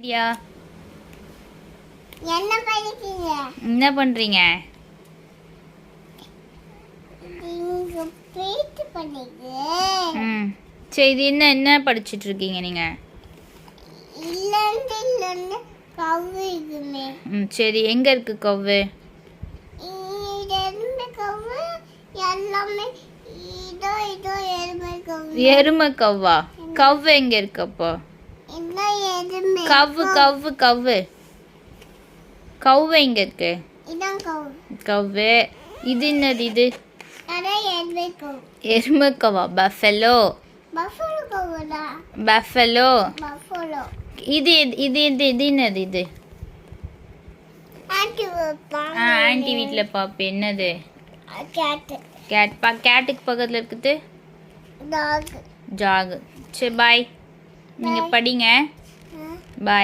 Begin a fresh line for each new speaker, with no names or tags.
Idea
என்ன படிக்கிறீங்க?
என்ன பண்றீங்க?
நீங்க பேட் பண்ணீங்க.
சரி, இது என்ன படிச்சிட்டு இருக்கீங்க நீங்க?
இல்லன்னு கவ்வு இருக்குமே.
சரி, எங்க இருக்கு கவ்வு?
எருமை கவ்வு எல்லாமே இதோ எருமை கவ்வு.
எருமை கவ்வா? கவ்வு எங்க இருக்கு அப்போ?
இந்த எருமை
கவ்வு கவ்வு கவ்வு கவ்வு எங்க இருக்கு?
இதான் கவ்வு.
கவ்வு. இது என்னது? இது
அதான் எருமை கவ்வு.
எருமை கவ்வா? பஃபலோ.
பஃபலோ கவ்வுடா.
பஃபலோ.
பஃபலோ.
இது இது இது இது என்னது? இது
ஆண்டி பாப்பா.
ஆண்டி வீட்ல பாப்பே. என்னது?
கேட்.
கேட்டுக்கு பக்கத்துல இருக்குது
டாக்.
ஜாக். சரி, பாய். நீங்க படிங்க. பாய்.